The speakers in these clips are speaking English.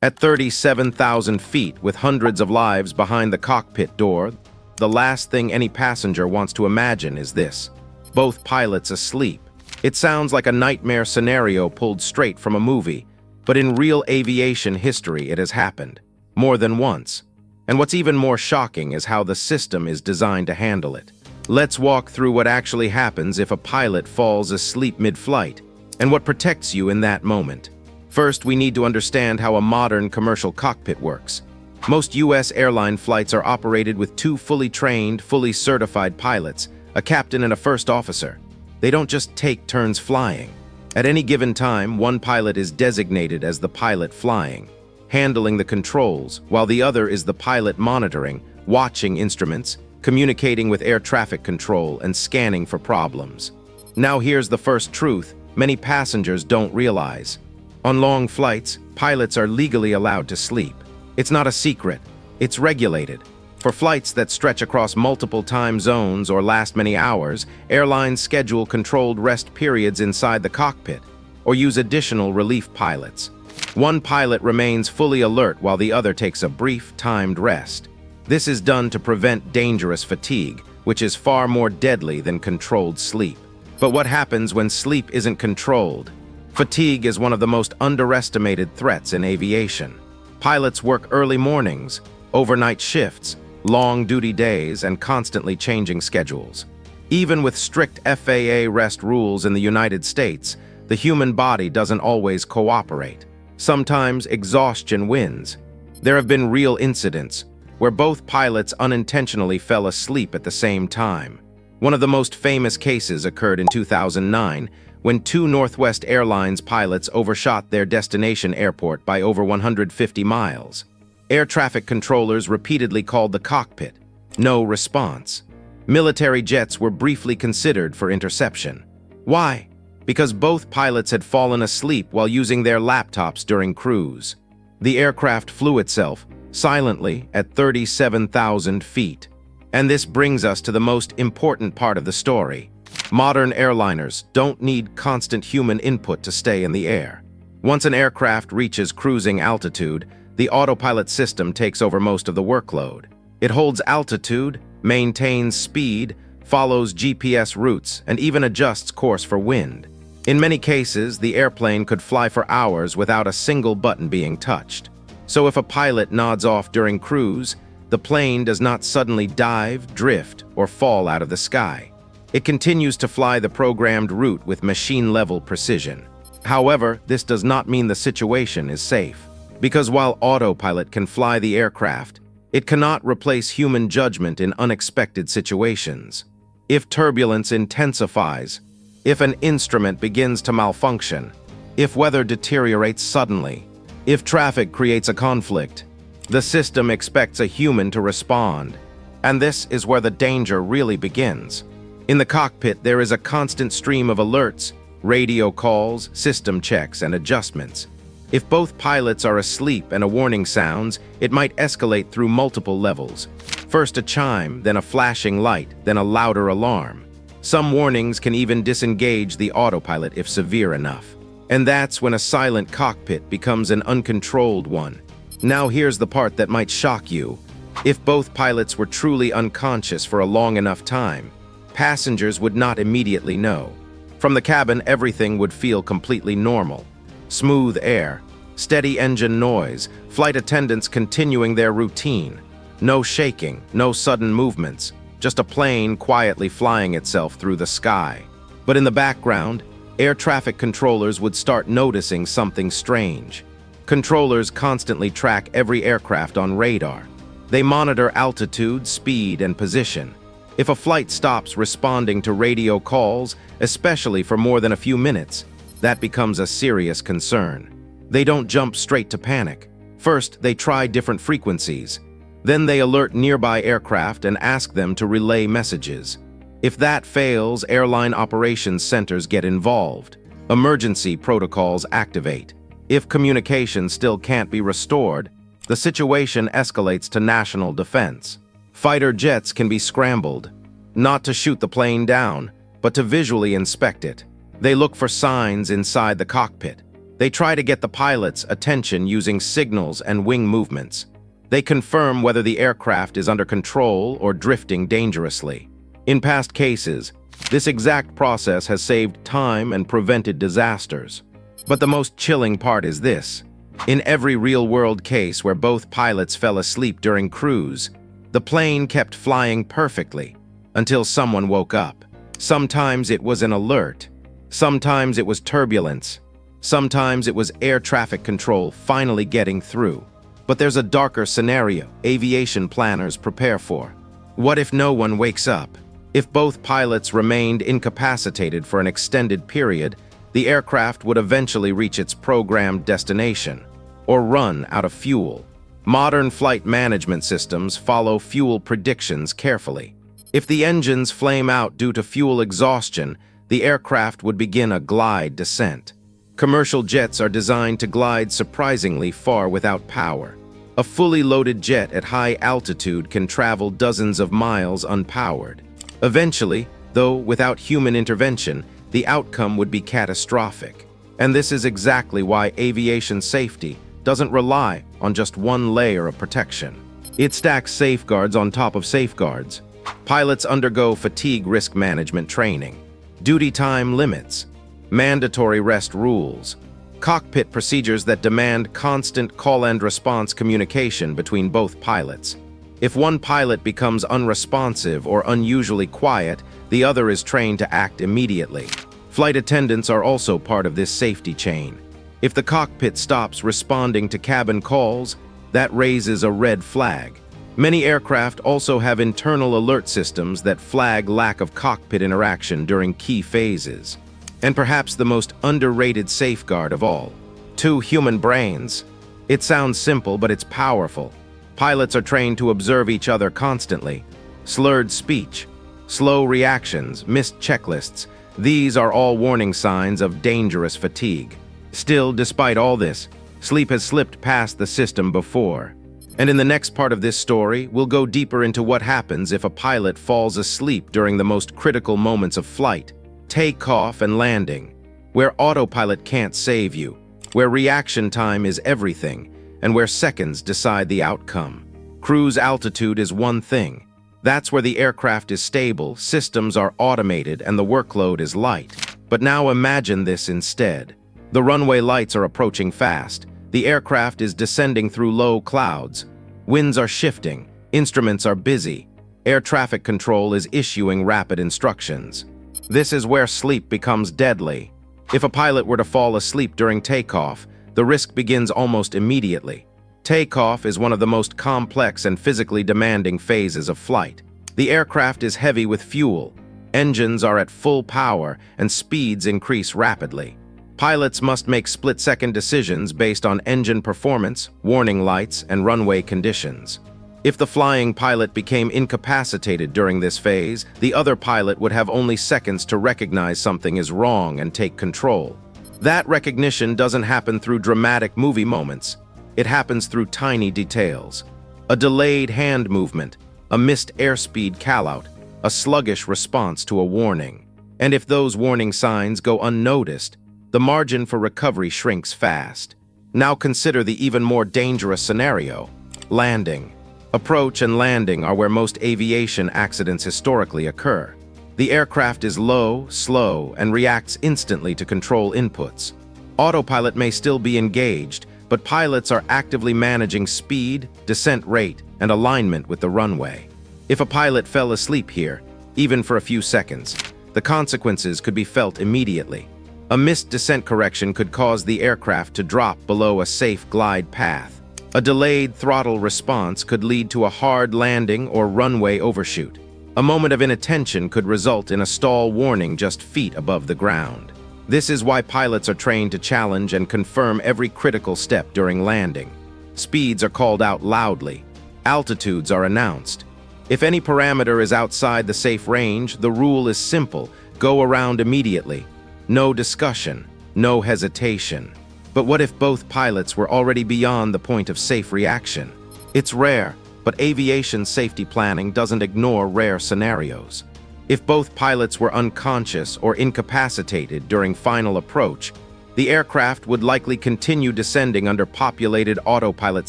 At 37,000 feet, with hundreds of lives behind the cockpit door, the last thing any passenger wants to imagine is this: both pilots asleep. It sounds like a nightmare scenario pulled straight from a movie, but in real aviation history it has happened, more than once. And what's even more shocking is how the system is designed to handle it. Let's walk through what actually happens if a pilot falls asleep mid-flight, and what protects you in that moment. First, we need to understand how a modern commercial cockpit works. Most U.S. airline flights are operated with two fully trained, fully certified pilots, a captain and a first officer. They don't just take turns flying. At any given time, one pilot is designated as the pilot flying, handling the controls, while the other is the pilot monitoring, watching instruments, communicating with air traffic control, and scanning for problems. Now here's the first truth many passengers don't realize. On long flights, pilots are legally allowed to sleep. It's not a secret. It's regulated. For flights that stretch across multiple time zones or last many hours, airlines schedule controlled rest periods inside the cockpit or use additional relief pilots. One pilot remains fully alert while the other takes a brief, timed rest. This is done to prevent dangerous fatigue, which is far more deadly than controlled sleep. But what happens when sleep isn't controlled? Fatigue is one of the most underestimated threats in aviation. Pilots work early mornings, overnight shifts, long duty days, and constantly changing schedules. Even with strict FAA rest rules in the United States, the human body doesn't always cooperate. Sometimes exhaustion wins. There have been real incidents where both pilots unintentionally fell asleep at the same time. One of the most famous cases occurred in 2009 when two Northwest Airlines pilots overshot their destination airport by over 150 miles. Air traffic controllers repeatedly called the cockpit. No response. Military jets were briefly considered for interception. Why? Because both pilots had fallen asleep while using their laptops during cruise. The aircraft flew itself, silently, at 37,000 feet. And this brings us to the most important part of the story. Modern airliners don't need constant human input to stay in the air. Once an aircraft reaches cruising altitude, the autopilot system takes over most of the workload. It holds altitude, maintains speed, follows GPS routes, and even adjusts course for wind. In many cases, the airplane could fly for hours without a single button being touched. So if a pilot nods off during cruise, the plane does not suddenly dive, drift, or fall out of the sky. It continues to fly the programmed route with machine-level precision. However, this does not mean the situation is safe. Because while autopilot can fly the aircraft, it cannot replace human judgment in unexpected situations. If turbulence intensifies, if an instrument begins to malfunction, if weather deteriorates suddenly, if traffic creates a conflict, the system expects a human to respond. And this is where the danger really begins. In the cockpit, there is a constant stream of alerts, radio calls, system checks, and adjustments. If both pilots are asleep and a warning sounds, it might escalate through multiple levels. First a chime, then a flashing light, then a louder alarm. Some warnings can even disengage the autopilot if severe enough. And that's when a silent cockpit becomes an uncontrolled one. Now here's the part that might shock you. If both pilots were truly unconscious for a long enough time, passengers would not immediately know. From the cabin, everything would feel completely normal. Smooth air, steady engine noise, flight attendants continuing their routine. No shaking, no sudden movements, just a plane quietly flying itself through the sky. But in the background, air traffic controllers would start noticing something strange. Controllers constantly track every aircraft on radar. They monitor altitude, speed, and position. If a flight stops responding to radio calls, especially for more than a few minutes, that becomes a serious concern. They don't jump straight to panic. First, they try different frequencies. Then they alert nearby aircraft and ask them to relay messages. If that fails, airline operations centers get involved. Emergency protocols activate. If communication still can't be restored, the situation escalates to national defense. Fighter jets can be scrambled, not to shoot the plane down, but to visually inspect it. They look for signs inside the cockpit. They try to get the pilot's attention using signals and wing movements. They confirm whether the aircraft is under control or drifting dangerously. In past cases, this exact process has saved time and prevented disasters. But the most chilling part is this. In every real-world case where both pilots fell asleep during cruise, the plane kept flying perfectly until someone woke up. Sometimes it was an alert. Sometimes it was turbulence. Sometimes it was air traffic control finally getting through. But there's a darker scenario aviation planners prepare for. What if no one wakes up? If both pilots remained incapacitated for an extended period, the aircraft would eventually reach its programmed destination, or run out of fuel. Modern flight management systems follow fuel predictions carefully. If the engines flame out due to fuel exhaustion, the aircraft would begin a glide descent. Commercial jets are designed to glide surprisingly far without power. A fully loaded jet at high altitude can travel dozens of miles unpowered. Eventually, though without human intervention, the outcome would be catastrophic. And this is exactly why aviation safety doesn't rely on just one layer of protection. It stacks safeguards on top of safeguards. Pilots undergo fatigue risk management training, duty time limits, mandatory rest rules, cockpit procedures that demand constant call and response communication between both pilots. If one pilot becomes unresponsive or unusually quiet, the other is trained to act immediately. Flight attendants are also part of this safety chain. If the cockpit stops responding to cabin calls, that raises a red flag. Many aircraft also have internal alert systems that flag lack of cockpit interaction during key phases. And perhaps the most underrated safeguard of all, 2 human brains. It sounds simple, but it's powerful. Pilots are trained to observe each other constantly. Slurred speech, slow reactions, missed checklists, these are all warning signs of dangerous fatigue. Still, despite all this, sleep has slipped past the system before. And in the next part of this story, we'll go deeper into what happens if a pilot falls asleep during the most critical moments of flight. Takeoff and landing, where autopilot can't save you, where reaction time is everything, and where seconds decide the outcome. Cruise altitude is one thing. That's where the aircraft is stable, systems are automated, and the workload is light. But now imagine this instead. The runway lights are approaching fast. The aircraft is descending through low clouds. Winds are shifting. Instruments are busy. Air traffic control is issuing rapid instructions. This is where sleep becomes deadly. If a pilot were to fall asleep during takeoff, the risk begins almost immediately. Takeoff is one of the most complex and physically demanding phases of flight. The aircraft is heavy with fuel. Engines are at full power, and speeds increase rapidly. Pilots must make split-second decisions based on engine performance, warning lights, and runway conditions. If the flying pilot became incapacitated during this phase, the other pilot would have only seconds to recognize something is wrong and take control. That recognition doesn't happen through dramatic movie moments. It happens through tiny details. A delayed hand movement, a missed airspeed callout, a sluggish response to a warning. And if those warning signs go unnoticed, the margin for recovery shrinks fast. Now consider the even more dangerous scenario: landing. Approach and landing are where most aviation accidents historically occur. The aircraft is low, slow, and reacts instantly to control inputs. Autopilot may still be engaged, but pilots are actively managing speed, descent rate, and alignment with the runway. If a pilot fell asleep here, even for a few seconds, the consequences could be felt immediately. A missed descent correction could cause the aircraft to drop below a safe glide path. A delayed throttle response could lead to a hard landing or runway overshoot. A moment of inattention could result in a stall warning just feet above the ground. This is why pilots are trained to challenge and confirm every critical step during landing. Speeds are called out loudly. Altitudes are announced. If any parameter is outside the safe range, the rule is simple: go around immediately. No discussion, no hesitation. But what if both pilots were already beyond the point of safe reaction? It's rare, but aviation safety planning doesn't ignore rare scenarios. If both pilots were unconscious or incapacitated during final approach, The aircraft would likely continue descending under populated autopilot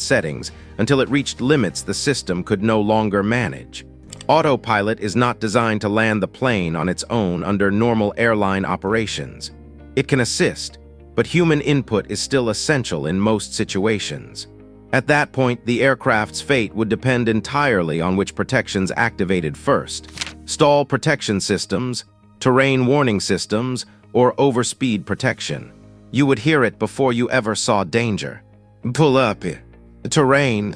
settings until it reached limits the system could no longer manage. Autopilot is not designed to land the plane on its own under normal airline operations. It can assist, but human input is still essential in most situations. At that point, the aircraft's fate would depend entirely on which protections activated first: stall protection systems, terrain warning systems, or overspeed protection. You would hear it before you ever saw danger. Pull up. Terrain.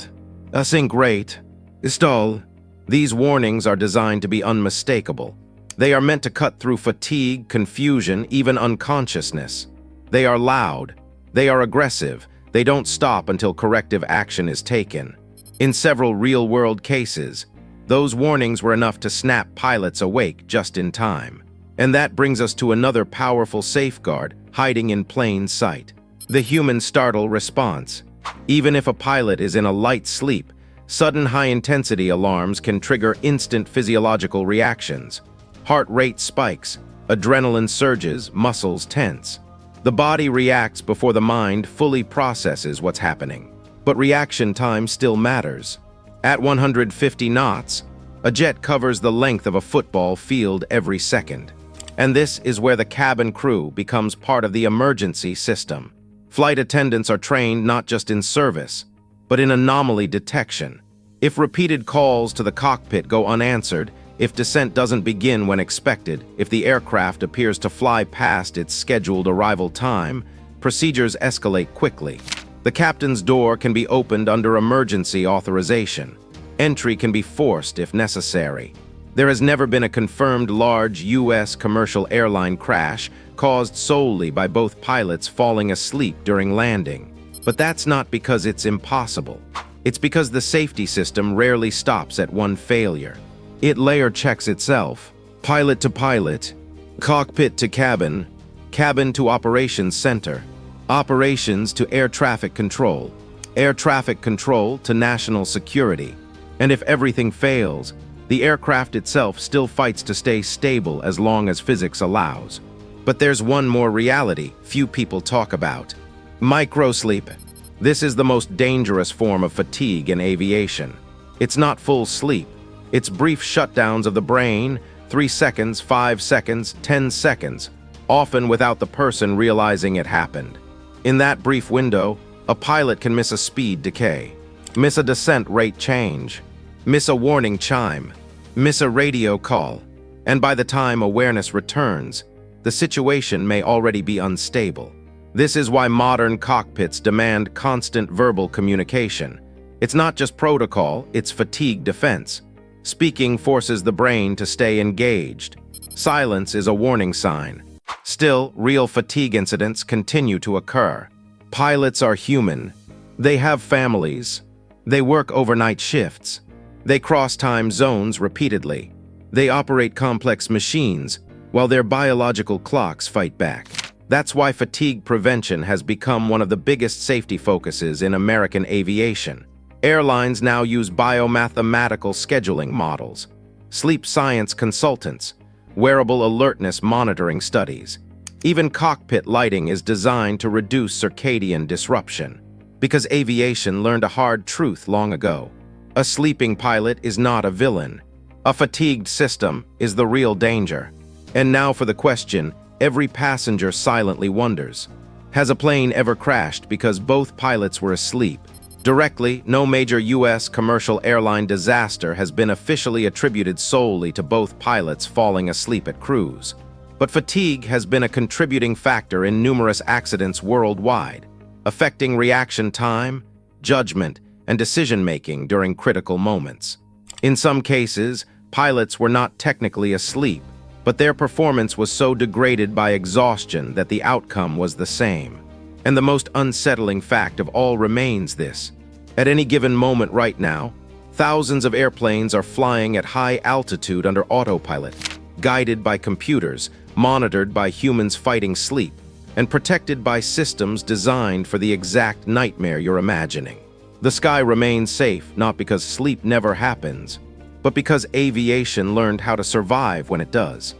Sink rate. Stall. These warnings are designed to be unmistakable. They are meant to cut through fatigue, confusion, even unconsciousness. They are loud. They are aggressive. They don't stop until corrective action is taken. In several real-world cases, those warnings were enough to snap pilots awake just in time. And that brings us to another powerful safeguard hiding in plain sight: the human startle response. Even if a pilot is in a light sleep, sudden high-intensity alarms can trigger instant physiological reactions. Heart rate spikes, adrenaline surges, muscles tense. The body reacts before the mind fully processes what's happening. But reaction time still matters. At 150 knots, a jet covers the length of a football field every second. And this is where the cabin crew becomes part of the emergency system. Flight attendants are trained not just in service, but in anomaly detection. If repeated calls to the cockpit go unanswered, if descent doesn't begin when expected, if the aircraft appears to fly past its scheduled arrival time, procedures escalate quickly. The captain's door can be opened under emergency authorization. Entry can be forced if necessary. There has never been a confirmed large U.S. commercial airline crash caused solely by both pilots falling asleep during landing. But that's not because it's impossible. It's because the safety system rarely stops at one failure. It layer checks itself, pilot to pilot, cockpit to cabin, cabin to operations center, operations to air traffic control to national security. And if everything fails, the aircraft itself still fights to stay stable as long as physics allows. But there's one more reality few people talk about: microsleep. This is the most dangerous form of fatigue in aviation. It's not full sleep. It's brief shutdowns of the brain, 3 seconds, 5 seconds, 10 seconds, often without the person realizing it happened. In that brief window, a pilot can miss a speed decay, miss a descent rate change, miss a warning chime, miss a radio call, and by the time awareness returns, the situation may already be unstable. This is why modern cockpits demand constant verbal communication. It's not just protocol, it's fatigue defense. Speaking forces the brain to stay engaged. Silence is a warning sign. Still, real fatigue incidents continue to occur. Pilots are human. They have families. They work overnight shifts. They cross time zones repeatedly. They operate complex machines, while their biological clocks fight back. That's why fatigue prevention has become one of the biggest safety focuses in American aviation. Airlines now use biomathematical scheduling models, sleep science consultants, wearable alertness monitoring studies. Even cockpit lighting is designed to reduce circadian disruption. Because aviation learned a hard truth long ago: a sleeping pilot is not a villain. A fatigued system is the real danger. And now for the question every passenger silently wonders: has a plane ever crashed because both pilots were asleep? Directly, no major U.S. commercial airline disaster has been officially attributed solely to both pilots falling asleep at cruise. But fatigue has been a contributing factor in numerous accidents worldwide, affecting reaction time, judgment, and decision-making during critical moments. In some cases, pilots were not technically asleep, but their performance was so degraded by exhaustion that the outcome was the same. And the most unsettling fact of all remains this: at any given moment right now, thousands of airplanes are flying at high altitude under autopilot, guided by computers, monitored by humans fighting sleep, and protected by systems designed for the exact nightmare you're imagining. The sky remains safe not because sleep never happens, but because aviation learned how to survive when it does.